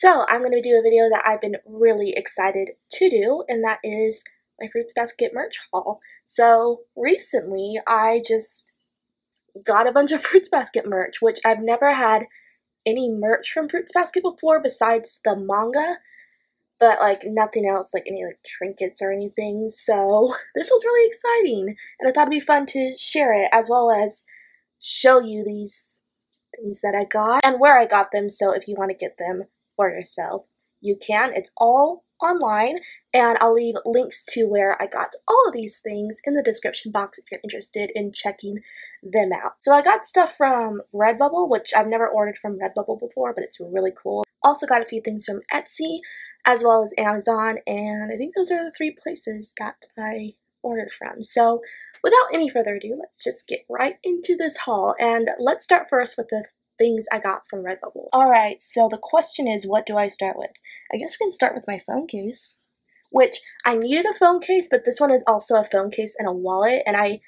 So I'm going to do a video that I've been really excited to do, and that is my Fruits Basket merch haul. So recently I just got a bunch of Fruits Basket merch, which I've never had any merch from Fruits Basket before besides the manga, but like nothing else, like any like trinkets or anything. So this was really exciting, and I thought it'd be fun to share it as well as show you these things that I got and where I got them. So if you want to get them for yourself, you can. It's all online, and I'll leave links to where I got all of these things in the description box if you're interested in checking them out. So I got stuff from Redbubble, which I've never ordered from Redbubble before, but it's really cool. Also got a few things from Etsy as well as Amazon, and I think those are the three places that I ordered from. So without any further ado, let's just get right into this haul, and let's start first with the things I got from Redbubble. Alright, so the question is, what do I start with? I guess we can start with my phone case, which I needed a phone case, but this one is also a phone case and a wallet, and I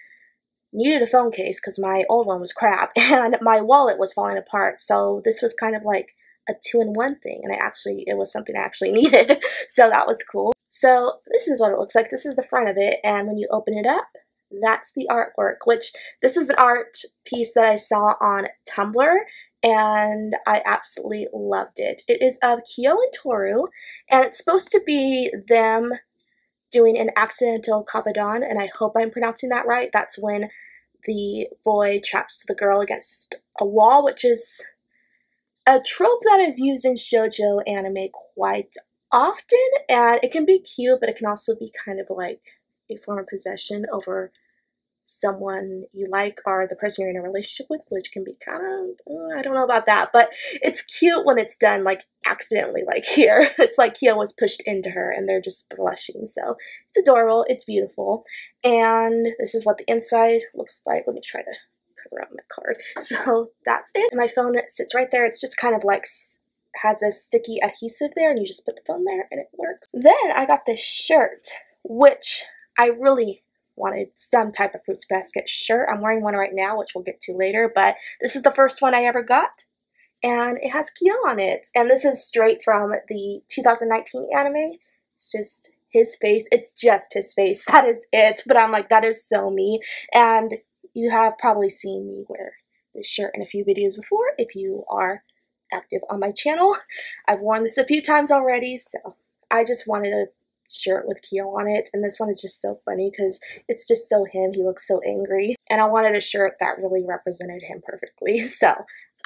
needed a phone case because my old one was crap, and my wallet was falling apart, so this was kind of like a two-in-one thing, and it was something I actually needed, so that was cool. So this is what it looks like. This is the front of it, and when you open it up, that's the artwork, which this is an art piece that I saw on Tumblr, and I absolutely loved it. It is of Kyo and Toru, and it's supposed to be them doing an accidental kabadan, and I hope I'm pronouncing that right. That's when the boy traps the girl against a wall, which is a trope that is used in shoujo anime quite often, and it can be cute, but it can also be kind of like a form of possession over someone you like or the person you're in a relationship with, which can be kind of, I don't know about that, but it's cute when it's done like accidentally, like here. It's like Kyo was pushed into her and they're just blushing, so it's adorable, it's beautiful, and this is what the inside looks like. Let me try to cover up my card. So that's it. And my phone sits right there. It's just kind of like has a sticky adhesive there, and you just put the phone there and it works. Then I got this shirt, which I really wanted some type of Fruits Basket shirt. I'm wearing one right now, which we'll get to later, but this is the first one I ever got, and it has Kyo on it, and this is straight from the 2019 anime. It's just his face. It's just his face. That is it, but I'm like, that is so me, and you have probably seen me wear this shirt in a few videos before if you are active on my channel. I've worn this a few times already, so I just wanted a shirt with Kyo on it, and this one is just so funny because it's just so him. He looks so angry, and I wanted a shirt that really represented him perfectly, so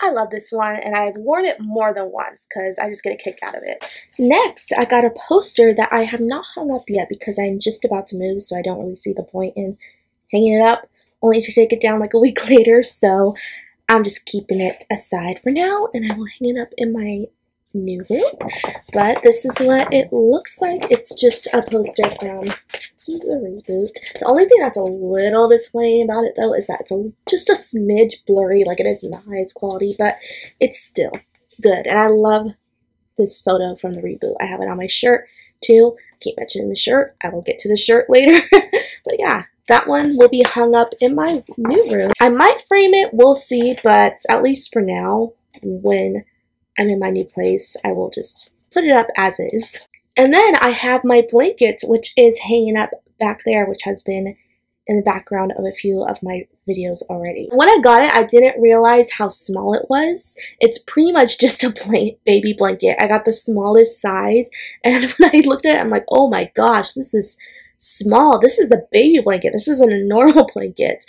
I love this one, and I've worn it more than once because I just get a kick out of it. Next, I got a poster that I have not hung up yet because I'm just about to move, so I don't really see the point in hanging it up, only to take it down like a week later, so I'm just keeping it aside for now, and I will hang it up in my new room. But this is what it looks like. It's just a poster from the reboot. The only thing that's a little disappointing about it, though, is that it's just a smidge blurry, like it is in the highest quality, but it's still good. And I love this photo from the reboot. I have it on my shirt, too. I keep mentioning the shirt. I will get to the shirt later. But yeah, that one will be hung up in my new room. I might frame it, we'll see, but at least for now, when I'm in my new place, I will just put it up as is. And then I have my blanket, which is hanging up back there, which has been in the background of a few of my videos already. When I got it, I didn't realize how small it was. It's pretty much just a baby blanket. I got the smallest size, and when I looked at it, I'm like, oh my gosh, this is small. This is a baby blanket. This isn't a normal blanket.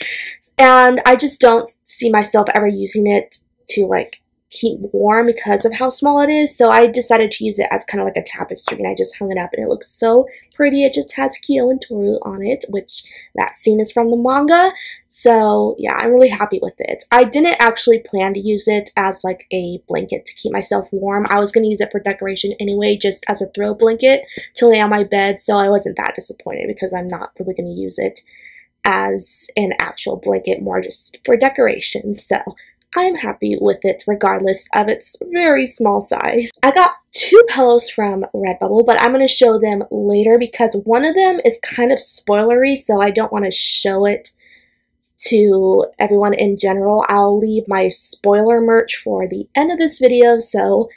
And I just don't see myself ever using it to like keep warm because of how small it is, so I decided to use it as kind of like a tapestry, and I just hung it up, and it looks so pretty. It just has Kyo and Toru on it, which that scene is from the manga, so yeah, I'm really happy with it. I didn't actually plan to use it as like a blanket to keep myself warm. I was going to use it for decoration anyway, just as a throw blanket to lay on my bed, so I wasn't that disappointed because I'm not really going to use it as an actual blanket, more just for decoration, so I'm happy with it regardless of its very small size. I got two pillows from Redbubble, but I'm going to show them later because one of them is kind of spoilery, so I don't want to show it to everyone in general. I'll leave my spoiler merch for the end of this video, so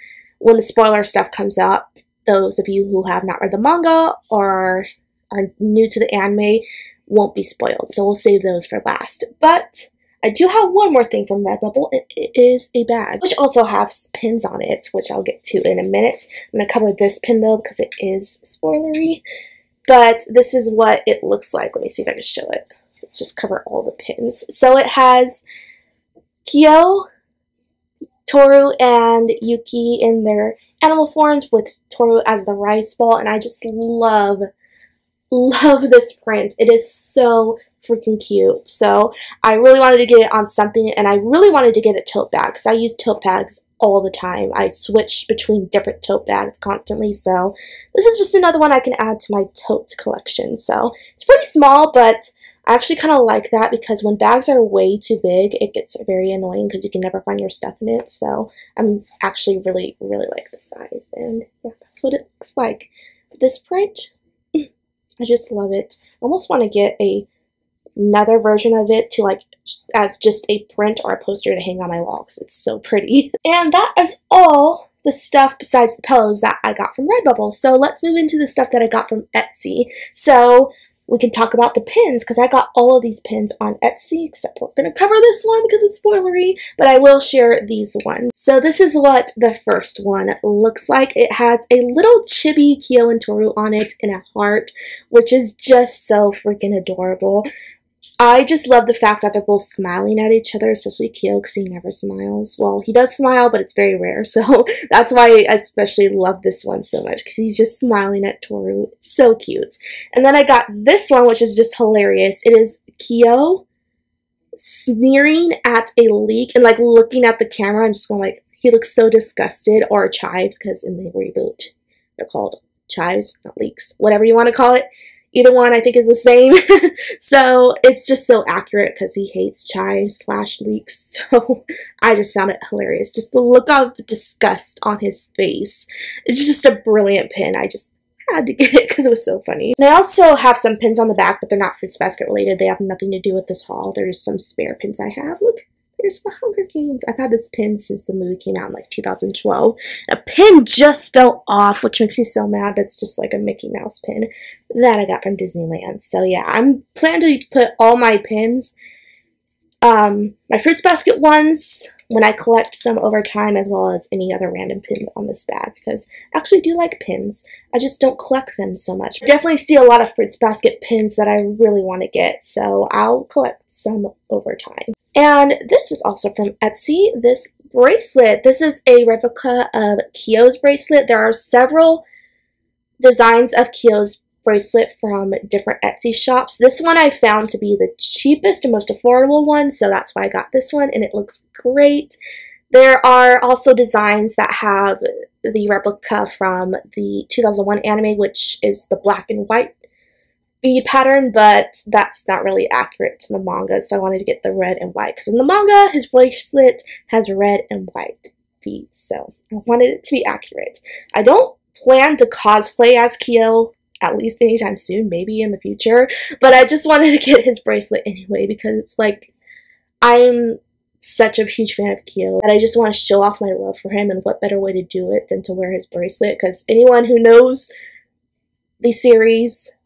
when the spoiler stuff comes up, those of you who have not read the manga or are new to the anime won't be spoiled, so we'll save those for last. But I do have one more thing from Redbubble. It is a bag, which also has pins on it, which I'll get to in a minute. I'm going to cover this pin though because it is spoilery, but this is what it looks like. Let me see if I can show it. Let's just cover all the pins. So it has Kyo, Toru, and Yuki in their animal forms with Toru as the rice ball, and I just love this print. It is so freaking cute. So I really wanted to get it on something, and I really wanted to get a tote bag because I use tote bags all the time. I switch between different tote bags constantly, so this is just another one I can add to my tote collection. So it's pretty small, but I actually kind of like that because when bags are way too big, it gets very annoying because you can never find your stuff in it. So I'm actually really like the size, and yeah, that's what it looks like. This print, I just love it. I almost want to get another version of it to like as just a print or a poster to hang on my wall because it's so pretty. And that is all the stuff besides the pillows that I got from Redbubble. So let's move into the stuff that I got from Etsy. So we can talk about the pins because I got all of these pins on Etsy, except we're going to cover this one because it's spoilery, but I will share these ones. So this is what the first one looks like. It has a little chibi Kyo and Toru on it in a heart, which is just so freaking adorable. I just love the fact that they're both smiling at each other, especially Kyo because he never smiles. Well, he does smile, but it's very rare, so that's why I especially love this one so much because he's just smiling at Toru. It's so cute. And then I got this one, which is just hilarious. It is Kyo sneering at a leek and like looking at the camera and just going like, he looks so disgusted, or a chive because in the reboot they're called chives, not leeks, whatever you want to call it. Either one I think is the same. So it's just so accurate because he hates chives / leeks. So I just found it hilarious. Just the look of disgust on his face. It's just a brilliant pin. I just had to get it because it was so funny. And I also have some pins on the back, but they're not Fruits Basket related. They have nothing to do with this haul. There's some spare pins I have. Look. There's the Hunger Games. I've had this pin since the movie came out in like 2012. A pin just fell off, which makes me so mad. It's just like a Mickey Mouse pin that I got from Disneyland. So yeah, I'm planning to put all my pins, my Fruits Basket ones, when I collect some over time, as well as any other random pins on this bag, because I actually do like pins. I just don't collect them so much. I definitely see a lot of Fruits Basket pins that I really want to get, so I'll collect some over time. And this is also from Etsy, this bracelet. This is a replica of Kyo's bracelet. There are several designs of Kyo's bracelet from different Etsy shops. This one I found to be the cheapest and most affordable one, so that's why I got this one, and it looks great. There are also designs that have the replica from the 2001 anime, which is the black and white bead pattern, but that's not really accurate to the manga, so I wanted to get the red and white, because in the manga, his bracelet has red and white beads, so I wanted it to be accurate. I don't plan to cosplay as Kyo, at least anytime soon, maybe in the future, but I just wanted to get his bracelet anyway, because it's like, I'm such a huge fan of Kyo that I just want to show off my love for him, and what better way to do it than to wear his bracelet, because anyone who knows the series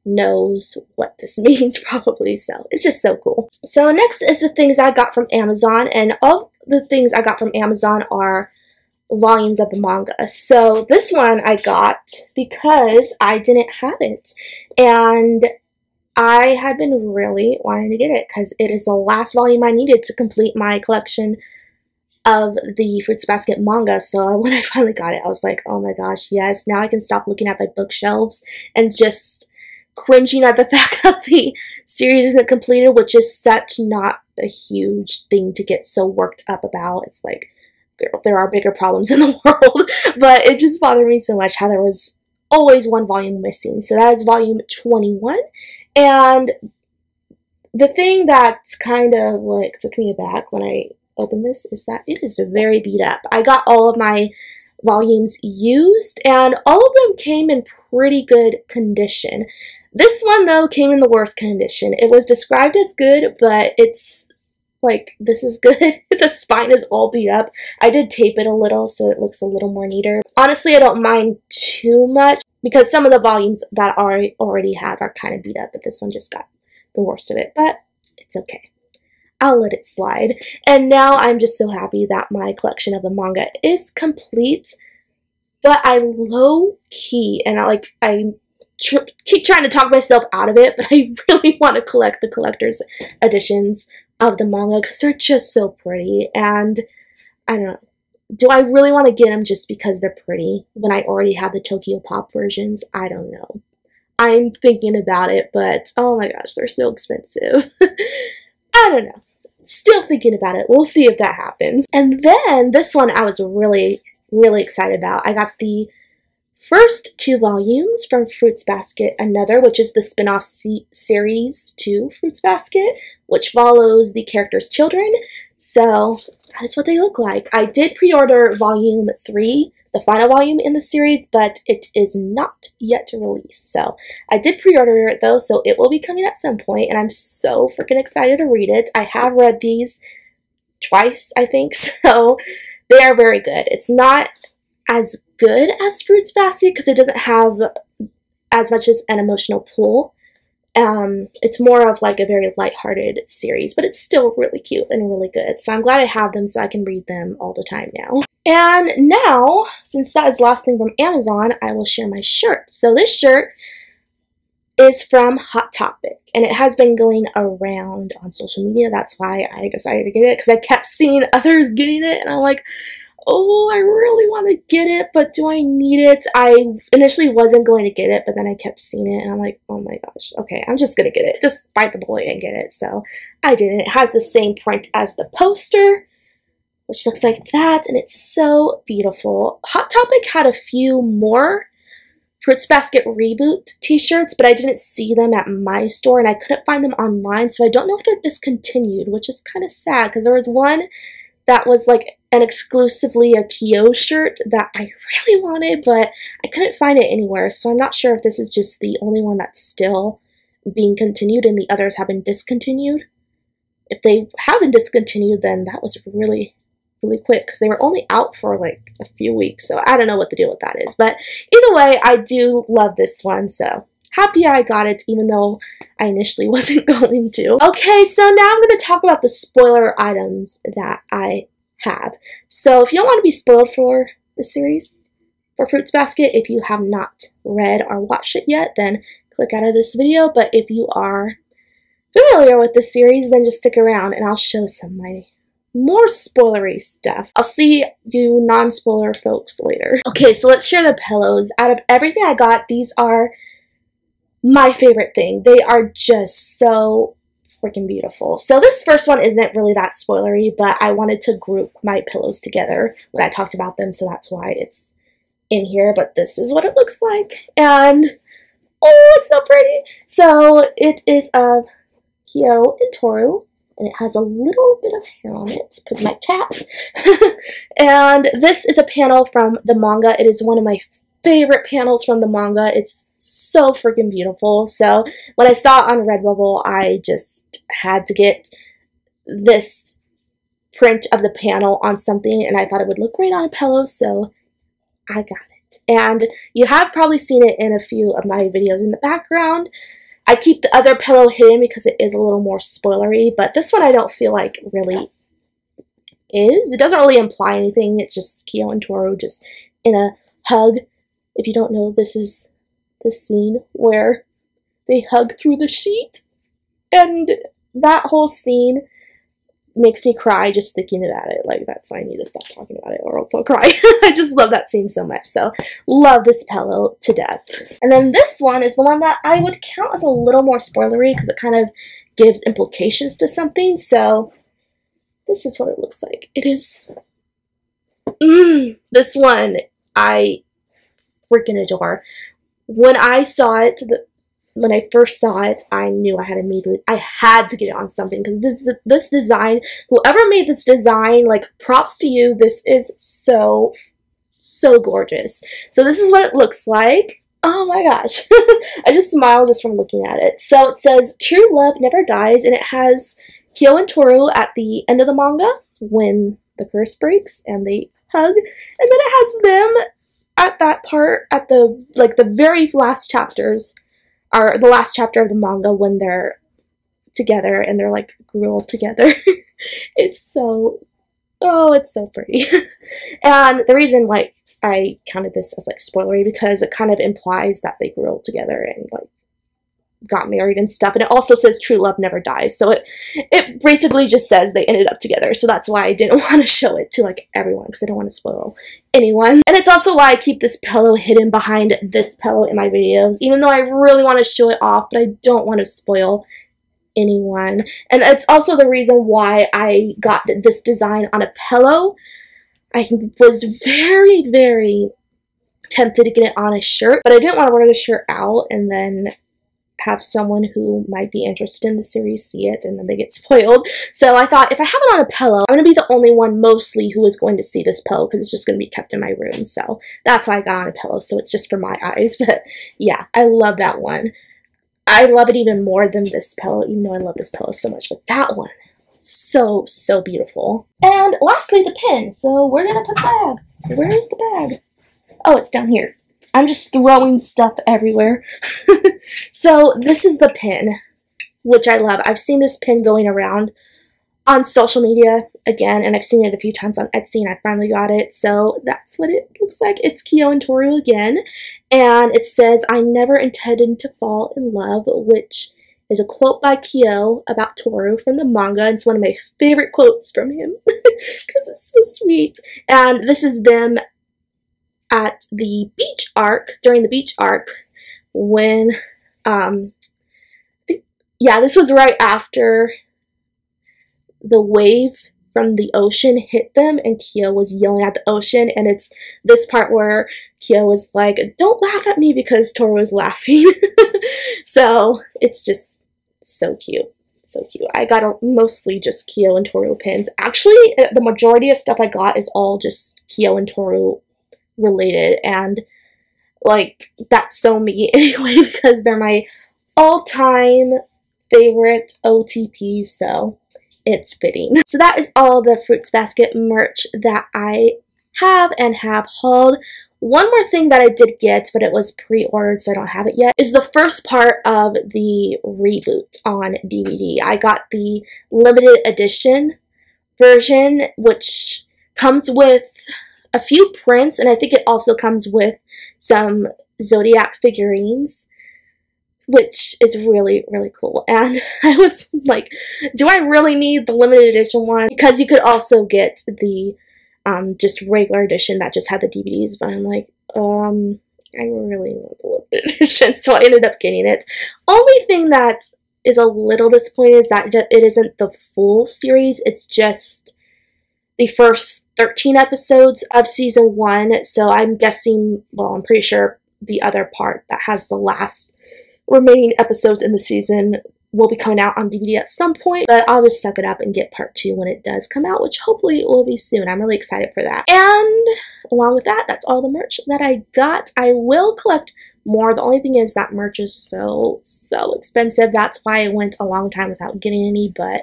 knows what this means probably, so it's just so cool. So next is the things I got from Amazon, and all the things I got from Amazon are volumes of the manga. So this one I got because I didn't have it, and I had been really wanting to get it because it is the last volume I needed to complete my collection of the Fruits Basket manga. So when I finally got it, I was like, oh my gosh, yes, now I can stop looking at my bookshelves and just cringing at the fact that the series isn't completed, which is such not a huge thing to get so worked up about. It's like, girl, there are bigger problems in the world, but it just bothered me so much how there was always one volume missing. So that is volume 21, and the thing that's kind of like took me aback when I opened this is that it is very beat up. I got all of my volumes used, and all of them came in pretty good condition. This one, though, came in the worst condition. It was described as good, but it's Like, this is good. The spine is all beat up. I did tape it a little so it looks a little more neater. Honestly, I don't mind too much because some of the volumes that I already have are kind of beat up, but this one just got the worst of it. But it's okay. I'll let it slide. And now I'm just so happy that my collection of the manga is complete. But I low-key, and I keep trying to talk myself out of it, but I really want to collect the collector's editions of the manga because they're just so pretty. And I don't know, do I really want to get them just because they're pretty when I already have the Tokyo Pop versions? I don't know. I'm thinking about it, but oh my gosh, they're so expensive. I don't know. Still thinking about it. We'll see if that happens. And then this one I was really excited about. I got the first 2 volumes from Fruits Basket Another, which is the spin-off series to Fruits Basket, which follows the characters' children. So that is what they look like. I did pre-order volume 3, the final volume in the series, but it is not yet released. So I did pre-order it though, so it will be coming at some point, and I'm so freaking excited to read it. I have read these twice, I think, so they are very good. It's not as good as Fruits Basket because it doesn't have as much as an emotional pull. It's more of like a very lighthearted series, but it's still really cute and really good. So I'm glad I have them so I can read them all the time now. And now, since that is the last thing from Amazon, I will share my shirt. So this shirt is from Hot Topic, and it has been going around on social media. That's why I decided to get it, because I kept seeing others getting it, and I'm like, oh, I really want to get it, but do I need it? I initially wasn't going to get it, but then I kept seeing it, and I'm like, oh my gosh, okay, I'm just going to get it. Just bite the bullet and get it. So I did. It has the same print as the poster, which looks like that, and it's so beautiful. Hot Topic had a few more Fruits Basket Reboot t-shirts, but I didn't see them at my store, and I couldn't find them online, so I don't know if they're discontinued, which is kind of sad, because there was one that was like an exclusively a 𝑘𝑒𝑜 shirt that I really wanted, but I couldn't find it anywhere, so I'm not sure if this is just the only one that's still being continued and the others have been discontinued. If they have been discontinued, then that was really quick, because they were only out for like a few weeks, so I don't know what the deal with that is. But either way, I do love this one, so happy I got it, even though I initially wasn't going to. Okay, so now I'm going to talk about the spoiler items that I have. So if you don't want to be spoiled for the series, for Fruits Basket, if you have not read or watched it yet, then click out of this video. But if you are familiar with the series, then just stick around and I'll show some of my more spoilery stuff. I'll see you non-spoiler folks later. Okay, so let's share the pillows. Out of everything I got, these are my favorite thing. They are just so freaking beautiful. So this first one isn't really that spoilery, but I wanted to group my pillows together when I talked about them, so that's why it's in here. But this is what it looks like, and oh, it's so pretty. So it is of 𝑇𝑜𝑑𝑎𝑦 and 𝑡𝑜𝑟𝑢, and it has a little bit of hair on it because my cats. And this is a panel from the manga. It is one of my favorite panels from the manga. It's so freaking beautiful. So when I saw it on Redbubble, I just had to get this print of the panel on something, and I thought it would look great on a pillow, so I got it. And you have probably seen it in a few of my videos in the background. I keep the other pillow hidden because it is a little more spoilery, but this one I don't feel like really is. It doesn't really imply anything. It's just 𝑇𝑜𝑑𝑎𝑦 and 𝑡𝑜𝑟𝑢 just in a hug. If you don't know, this is the scene where they hug through the sheet, and that whole scene makes me cry just thinking about it. Like, that's why I need to stop talking about it or else I'll cry. I just love that scene so much. So love this pillow to death. And then this one is the one that I would count as a little more spoilery because it kind of gives implications to something. So this is what it looks like. It is this one I freaking adore. When I saw it, when I first saw it, I knew I had to get it on something, because this design, whoever made this design, like, props to you. This is so gorgeous. So this is what it looks like. Oh my gosh. I just smile just from looking at it. So it says, "True love never dies," and it has Kyo and Toru at the end of the manga when the curse breaks and they hug, and then it has them at that part at the very last chapters, or the last chapter of the manga when they're together and they're like grilled together. It's so, oh, it's so pretty. And the reason like I counted this as like spoilery because it kind of implies that they grew old together and like got married and stuff, and it also says true love never dies, so it basically just says they ended up together. So that's why I didn't want to show it to like everyone, because I don't want to spoil anyone. And it's also why I keep this pillow hidden behind this pillow in my videos, even though I really want to show it off, but I don't want to spoil anyone. And it's also the reason why I got this design on a pillow. I was very, very tempted to get it on a shirt, but I didn't want to wear the shirt out and then have someone who might be interested in the series see it and then they get spoiled. So I thought if I have it on a pillow, I'm going to be the only one mostly who is going to see this pillow because it's just going to be kept in my room. So that's why I got on a pillow, so it's just for my eyes. But yeah, I love that one. I love it even more than this pillow, even though I love this pillow so much. But that one, so, so beautiful. And lastly, the pin. So where did I put the bag? Where is the bag? Oh, it's down here. I'm just throwing stuff everywhere. So this is the pin, which I love. I've seen this pin going around on social media again, and I've seen it a few times on Etsy, and I finally got it. So that's what it looks like. It's Kyo and Toru again, and it says, "I never intended to fall in love," which is a quote by Kyo about Toru from the manga. It's one of my favorite quotes from him because it's so sweet. And this is them at the beach arc, during the beach arc, when, yeah, this was right after the wave from the ocean hit them and Kyo was yelling at the ocean, and it's this part where Kyo was like, "Don't laugh at me," because Toru was laughing. So it's just so cute. So cute. I got mostly just Kyo and Toru pins. Actually, the majority of stuff I got is all just Kyo and Toru related, and like that's so me anyway because they're my all-time favorite OTPs, so it's fitting. So that is all the Fruits Basket merch that I have and have hauled. One more thing that I did get, but it was pre-ordered so I don't have it yet, is the first part of the reboot on DVD. I got the limited edition version, which comes with a few prints, and I think it also comes with some Zodiac figurines, which is really, really cool. And I was like, do I really need the limited edition one? Because you could also get the just regular edition that just had the DVDs, but I'm like, I really want the limited edition, so I ended up getting it. Only thing that is a little disappointing is that it isn't the full series, it's just the first 13 episodes of season 1, so I'm guessing, well, I'm pretty sure the other part that has the last remaining episodes in the season will be coming out on DVD at some point, but I'll just suck it up and get part 2 when it does come out, which hopefully it will be soon. I'm really excited for that. And along with that, that's all the merch that I got. I will collect more. The only thing is that merch is so expensive. That's why I went a long time without getting any, but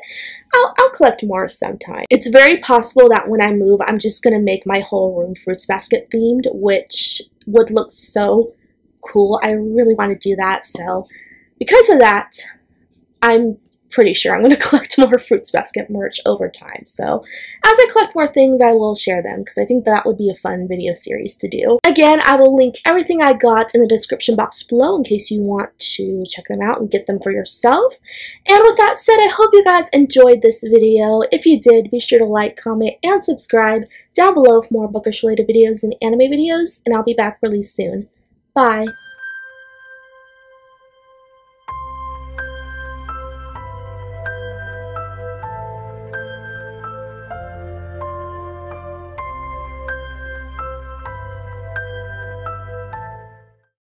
I'll collect more sometime. It's very possible that when I move, I'm just going to make my whole room Fruits Basket themed, which would look so cool. I really want to do that, so because of that, I'm pretty sure I'm going to collect more Fruits Basket merch over time. So as I collect more things, I will share them because I think that would be a fun video series to do. Again, I will link everything I got in the description box below in case you want to check them out and get them for yourself. And with that said, I hope you guys enjoyed this video. If you did, be sure to like, comment, and subscribe down below for more bookish related videos and anime videos, and I'll be back really soon. Bye!